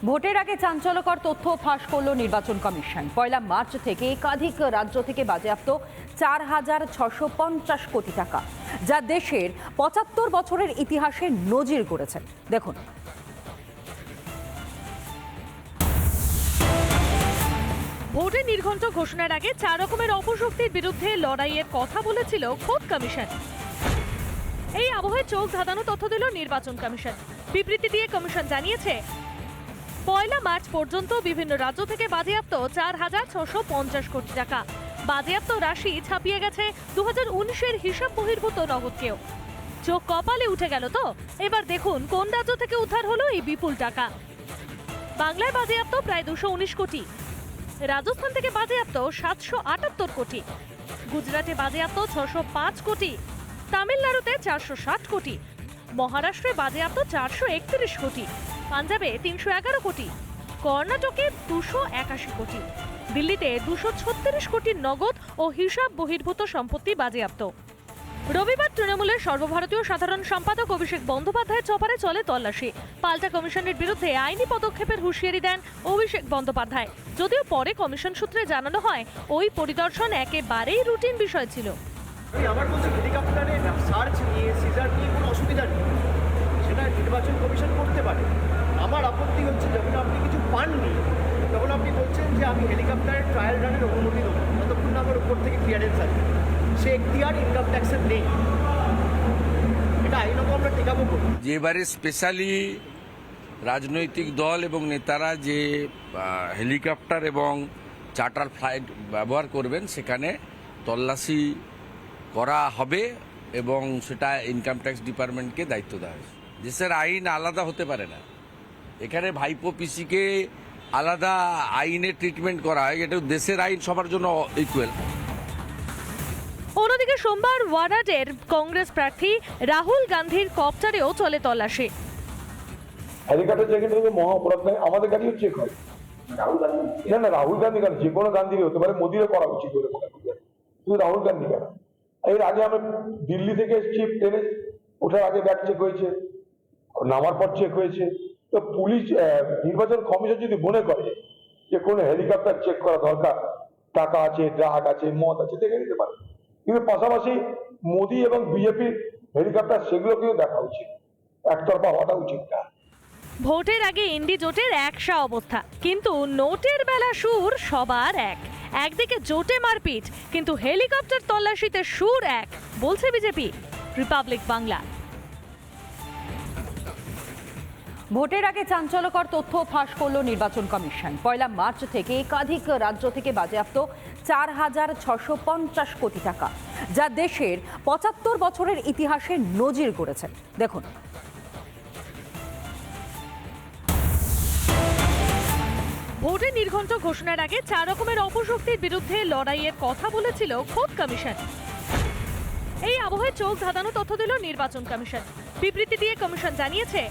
ভোটের আগে চাঞ্চল্যকর তথ্য ফাঁস করল নির্বাচন কমিশন। 1 মার্চ থেকে একাধিক রাজ্য থেকে বাজেয়াপ্ত 4,650 কোটি টাকা, যা দেশের 75 বছরের ইতিহাসে নজির গড়েছে। দেখুন, ভোটের নির্ঘণ্ট ঘোষণার আগে 4 রকমের অপশক্তির বিরুদ্ধে লড়াইয়ের কথা বলেছিল খোদ কমিশন। এই আবহে চোখ ধাঁধানো তথ্য দিল নির্বাচন কমিশন। বিবৃতি দিয়ে কমিশন জানিয়েছে, 1 মার্চ পর্যন্ত বিভিন্ন রাজ্য থেকে বাজেয়াপ্ত 4,650 কোটি টাকা। বাজেয়াপ্ত রাশি ছাপিয়ে গেছে 2019-এর হিসাব বহির্ভূত নগদকেও। চোখ কপালে উঠে গেল তো? এবার দেখুন কোন রাজ্য থেকে উদ্ধার হলো এই বিপুল টাকা। বাংলায় বাজেয়াপ্ত প্রায় 219 কোটি, রাজস্থান থেকে বাজেয়াপ্ত 778 কোটি, গুজরাটে বাজেয়াপ্ত 605 কোটি, তামিলনাড়ুতে 460 কোটি, মহারাষ্ট্রে বাজেয়াপ্ত 431 কোটি, পাঞ্জাবে 311 কোটি, কর্ণাটকে 281 কোটি, দিল্লিতে 236 কোটি নগদ ও হিসাব বহির্ভূত সম্পত্তি বাজেয়াপ্ত। রবিবার তৃণমূলের সর্বভারতীয় সাধারণ সম্পাদক অভিষেক বন্দ্যোপাধ্যায়ের চপারে চলে তল্লাশি। পাল্টা কমিশনের বিরুদ্ধে আইনি পদক্ষেপের হুঁশিয়ারি দেন অভিষেক বন্দ্যোপাধ্যায়। যদিও পরে কমিশন সূত্রে জানানো হয়, ওই পরিদর্শন একেবারেই রুটিন বিষয় ছিল। আমার বলছি, হেলিকপ্টারে সার্চ নিয়ে সিজার নিয়ে কোনো অসুবিধা নেই, সেটা নির্বাচন কমিশন করতে পারে। আমার আপত্তি হচ্ছে যখন আপনি কিছু পাননি তখন আপনি বলছেন যে আমি হেলিকপ্টারের ট্রায়াল রানের অনুমতি দেবো, যতক্ষণ না আমার উপর থেকে ক্লিয়ারেন্স আছে। সে এখতিয়ার ইনকাম ট্যাক্সের নেই, এটা আইনত আমরা টেকাবো করি। যে এবারে স্পেশালি রাজনৈতিক দল এবং নেতারা যে হেলিকপ্টার এবং চার্টার ফ্লাইট ব্যবহার করবেন, সেখানে তল্লাশি করা হবে এবং সেটা ইনকাম ট্যাক্স ডিপার্টমেন্টকে দায়িত্ব দেওয়া হয়েছে। দেশের আইন আলাদা হতে পারে না, এখানে ভাইপো পিসিকে আলাদা আইনে ট্রিটমেন্ট করা হয়, এটা দেশের আইন সবার জন্য ইকুয়াল। অন্যদিকে সোমবার ওয়ারাডের কংগ্রেস প্রার্থী রাহুল গান্ধীর কপ্টারেও চলে তল্লাশি। হেলিকপ্টার চেকের থেকে মহা অপরাধ নয়, আমাদের গাড়িও চেক হয়। না, রাহুল গান্ধী কেন, যে কোনো গান্ধীরই হতে পারে, মোদিরও করা উচিত বলে মনে করি। শুধু রাহুল গান্ধী কেন, এর আগে আমরা দিল্লি থেকে এসেছি, ট্রেনে ওঠার আগে ব্যাগ চেক হয়েছে, নামার পর চেক হয়েছে। তো পুলিশ নির্বাচন কমিশন যদি মনে করে যে কোনো হেলিকপ্টার চেক করা দরকার, টাকা আছে, ড্রাগ আছে, মদ আছে, দেখে নিতে পারে। কিন্তু পাশাপাশি মোদি এবং বিজেপির হেলিকপ্টার সেগুলোকেও দেখা উচিত, একতরফা হওয়াটা উচিত না। ভোটের আগে ইন্ডি জোটের একসা অবস্থা, কিন্তু নোটের বেলা সুর সবার এক। একদিকে জোটে মারপিট, কিন্তু হেলিকপ্টার তল্লাশিতে সুর এক, বলছে বিজেপি। রিপাবলিক বাংলা। ভোটের আগে চাঞ্চল্যকর তথ্য ফাঁস করল নির্বাচন কমিশন। 1 মার্চ থেকে একাধিক রাজ্য থেকে বাজেয়াপ্ত 4,650 কোটি টাকা, যা দেশের 75 বছরের ইতিহাসে নজির গড়েছে। দেখুন, ভোটের নির্ঘণ্ট ঘোষণার আগে 4 রকমের অপশক্তির বিরুদ্ধে লড়াইয়ের কথা বলেছিল খোদ কমিশন। এই আবহে চোখ ধাঁধানো তথ্য দিল নির্বাচন কমিশন। বিবৃতি দিয়ে কমিশন জানিয়েছে,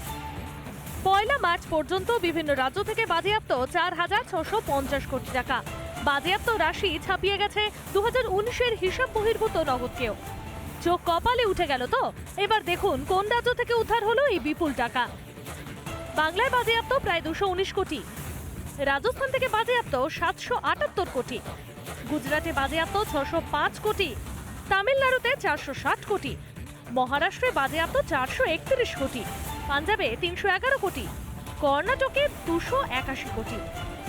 1 মার্চ পর্যন্ত বিভিন্ন রাজ্য থেকে বাজেয়াপ্ত 4,650 কোটি টাকা। বাজেয়াপ্ত রাশি ছাপিয়ে গেছে 2019-এর হিসাব বহির্ভূত নগদকেও। চোখ কপালে উঠে গেল তো? এবার দেখুন কোন রাজ্য থেকে উদ্ধার হলো এই বিপুল টাকা। বাংলায় বাজেয়াপ্ত প্রায় 219 কোটি, রাজস্থান থেকে বাজেয়াপ্ত 778 কোটি, গুজরাটে বাজেয়াপ্ত 605 কোটি, তামিলনাড়ুতে 460 কোটি, মহারাষ্ট্রে বাজেয়াপ্ত 431 কোটি, পাঞ্জাবে 311 কোটি, কর্ণাটকে 281 কোটি,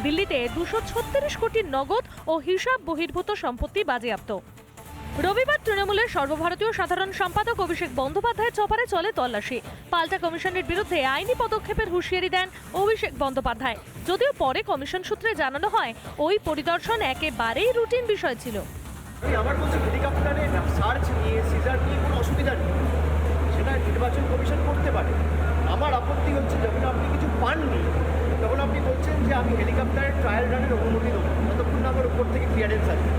দিল্লিতে 236 কোটি নগদ ও হিসাব বহির্ভূত সম্পত্তি বাজেয়াপ্ত। রবিবার তৃণমূলের সর্বভারতীয় সাধারণ সম্পাদক অভিষেক বন্দ্যোপাধ্যায়ের চপারে চলে তল্লাশি। পাল্টা কমিশনের বিরুদ্ধে আইনি পদক্ষেপের হুঁশিয়ারি দেন অভিষেক বন্দ্যোপাধ্যায়। যদিও পরে কমিশন সূত্রে জানানো হয়, ওই পরিদর্শন একেবারেই রুটিন বিষয় ছিল। আমার বলছি, হেলিকপ্টারে সার্চ নিয়ে সিজার নিয়ে কোনো অসুবিধা নেই, সেটা নির্বাচন কমিশন করতে পারে। আমার আপত্তি হচ্ছে যখন আপনি কিছু পাননি তখন আপনি বলছেন যে আমি হেলিকপ্টারের ট্রায়াল রানের অনুমতি দেবো, যতক্ষণ না আমার উপর থেকে ক্লিয়ারেন্স আছে।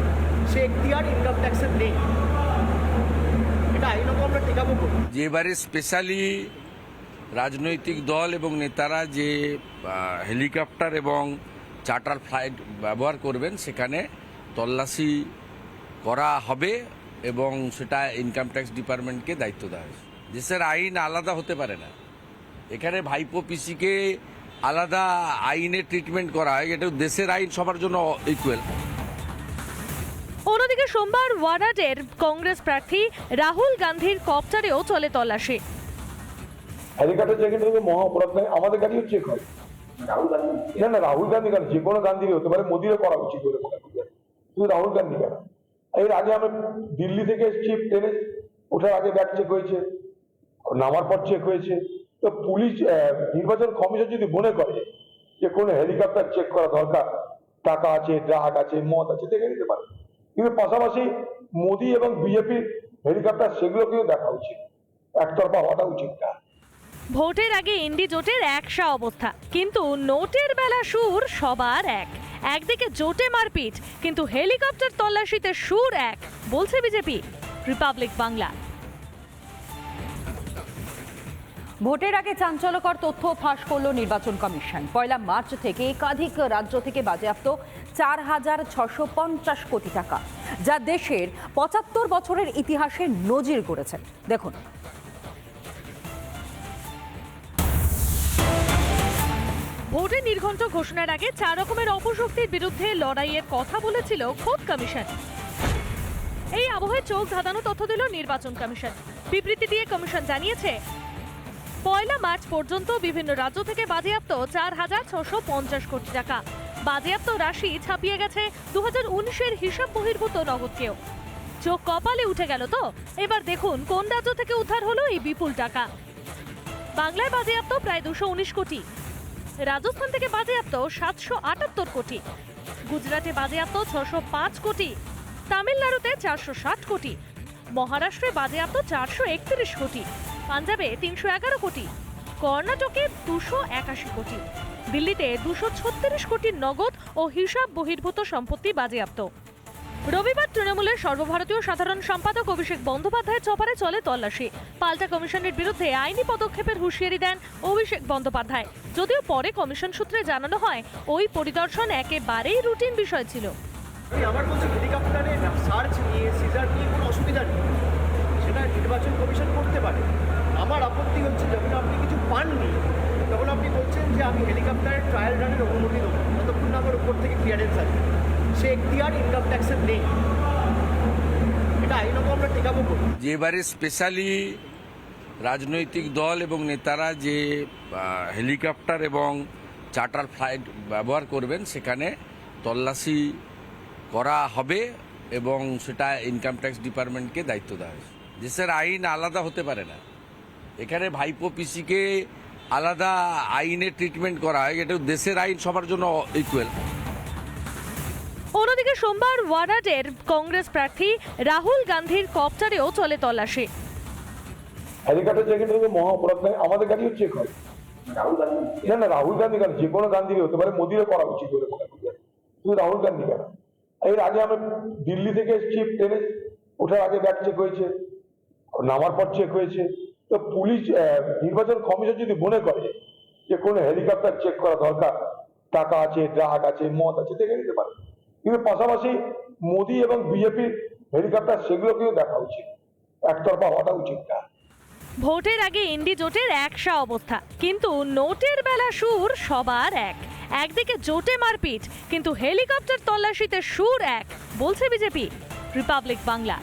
সে এখতিয়ার ইনকাম ট্যাক্সের নেই, এটা আইনত আমরা টেকাবো করি। যে এবারে স্পেশালি রাজনৈতিক দল এবং নেতারা যে হেলিকপ্টার এবং চার্টার ফ্লাইট ব্যবহার করবেন, সেখানে তল্লাশি করা হবে এবং সেটা ইনকাম ট্যাক্স ডিপার্টমেন্টকে দায়িত্ব দেওয়া হয়েছে। দেশের আইন আলাদা হতে পারে না, এখানে ভাইপো পিসিকে আলাদা আইনে ট্রিটমেন্ট করা হয়, এটা দেশের আইন সবার জন্য ইকুয়াল। অন্যদিকে সোমবার ওয়ারাডের কংগ্রেস প্রার্থী রাহুল গান্ধীর কপ্টারেও চলে তল্লাশি। হেলিকপ্টার যেখানে থেকে মহা অপরাধ নয়, আমাদের গাড়িও চেক হয়। না রাহুল গান্ধী কেন, যে কোনো গান্ধীরই হতে পারে, মোদিরও করা উচিত বলে মনে করি। শুধু রাহুল গান্ধী কেন? এর আগে আমি দিল্লি থেকে এসেছি, ট্রেনে ওঠার আগে ব্যাগ চেক হয়েছে, নামার পর চেক হয়েছে। তো পুলিশ নির্বাচন কমিশন যদি মনে করে যে কোনো হেলিকপ্টার চেক করা দরকার, টাকা আছে, ড্রাগ আছে, মদ আছে, দেখে নিতে পারে। কিন্তু পাশাপাশি মোদি এবং বিজেপির হেলিকপ্টার সেগুলোকেও দেখা উচিত, একতরফা হওয়াটা উচিত না। ভোটের আগে ইন্ডি জোটের একসা অবস্থা, কিন্তু নোটের বেলা সুর সবার এক। একদিকে জোটে মারপিট, কিন্তু হেলিকপ্টার তল্লাশিতে সুর এক, বলছে বিজেপি। রিপাবলিক বাংলা। ভোটের আগে চাঞ্চল্যকর তথ্য ফাঁস করল নির্বাচন কমিশন। 1 মার্চ থেকে একাধিক রাজ্য থেকে বাজেয়াপ্ত 4,650 কোটি টাকা, যা দেশের 75 বছরের ইতিহাসে নজির গড়েছে। দেখুন, ভোটে নির্ঘণ্ট ঘোষণার আগে 4 রকমের অপশক্তির বিরুদ্ধে লড়াইয়ের কথা বলেছিল খোদ কমিশন। এই আবহে চোখ ধাঁধানো তথ্য দিল নির্বাচন কমিশন। বিবৃতি দিয়ে কমিশন জানিয়েছে, 1 মার্চ পর্যন্ত বিভিন্ন রাজ্য থেকে বাজেয়াপ্ত 4,650 কোটি টাকা। বাজেয়াপ্ত রাশি ছাপিয়ে গেছে 2019-এর হিসাব বহির্ভূত নগদকেও। চোখ কপালে উঠে গেল তো? এবার দেখুন কোন রাজ্য থেকে উদ্ধার হলো এই বিপুল টাকা। বাংলায় বাজেয়াপ্ত প্রায় 219 কোটি, রাজস্থান থেকে বাজেয়াপ্ত 778 কোটি, গুজরাটে বাজেয়াপ্ত 605 কোটি, তামিলনাড়ুতে 460 কোটি, মহারাষ্ট্রে বাজেয়াপ্ত 431 কোটি, পাঞ্জাবে 311 কোটি, কর্ণাটকে 281 কোটি, দিল্লিতে 236 কোটির নগদ ও হিসাব বহির্ভূত সম্পত্তি বাজেয়াপ্ত। রবিবার তৃণমূলের সর্বভারতীয় সাধারণ সম্পাদক অভিষেক বন্দ্যোপাধ্যায়ের চপারে চলে তল্লাশি। পাল্টা কমিশনের বিরুদ্ধে আইনি পদক্ষেপের হুঁশিয়ারি দেন অভিষেক বন্দ্যোপাধ্যায়। যদিও পরে কমিশন সূত্রে জানানো হয়, ওই পরিদর্শন একেবারেই রুটিন বিষয় ছিল। আমার বলছি হেলিকপ্টারে সার্চ নিয়ে সিজার নিয়ে কোনো অসুবিধা নেই, সেটা নির্বাচন কমিশন করতে পারে। আমার আপত্তি হচ্ছে যখন আপনি কিছু পাননি তখন আপনি বলছেন যে আমি হেলিকপ্টারের ট্রায়াল রানের অনুমতি দেবো, ততক্ষণ না আমার উপর থেকে ক্লিয়ারেন্স আছে। সে এখতিয়ার ইনকাম ট্যাক্সের নেই, এটা আইনত আমরা টেকাবো করি। যেবারে স্পেশালি রাজনৈতিক দল এবং নেতারা যে হেলিকপ্টার এবং চার্টার ফ্লাইট ব্যবহার করবেন, সেখানে তল্লাশি করা হবে এবং সেটা ইনকাম ট্যাক্স ডিপার্টমেন্টকে দায়িত্ব দেওয়া হয়েছে। দেশের আইন আলাদা হতে পারে না, এখানে ভাইপো পিসিকে আলাদা আইনে ট্রিটমেন্ট করা হয়, এটা দেশের আইন সবার জন্য ইকুয়াল। অন্যদিকে সোমবার ওয়ারাডের কংগ্রেস প্রার্থী রাহুল গান্ধীর কপ্টারেও চলে তল্লাশি। হেলিকপ্টার যেখানে থেকে মহা অপরাধ নয়, আমাদের গাড়িও চেক হয়। না রাহুল গান্ধী কেন, যে কোনো গান্ধীরই হতে পারে, মোদিরও করা উচিত বলে মনে করি। শুধু রাহুল গান্ধী কেন? এর আগে আমি দিল্লি থেকে এসেছি, ট্রেনে ওঠার আগে ব্যাগ চেক হয়েছে, নামার পর চেক হয়েছে। তো পুলিশ নির্বাচন কমিশন যদি মনে করে যে কোনো হেলিকপ্টার চেক করা দরকার, টাকা আছে, ড্রাগ আছে, মদ আছে, দেখে নিতে পারে। কিন্তু পাশাপাশি মোদি এবং বিজেপির হেলিকপ্টার সেগুলোকেও দেখা উচিত, একতরফা হওয়াটা উচিত না। ভোটের আগে ইন্ডি জোটের একসা অবস্থা, কিন্তু নোটের বেলা সুর সবার এক। একদিকে জোটে মারপিট, কিন্তু হেলিকপ্টার তল্লাশিতে সুর এক, বলছে বিজেপি। রিপাবলিক বাংলা।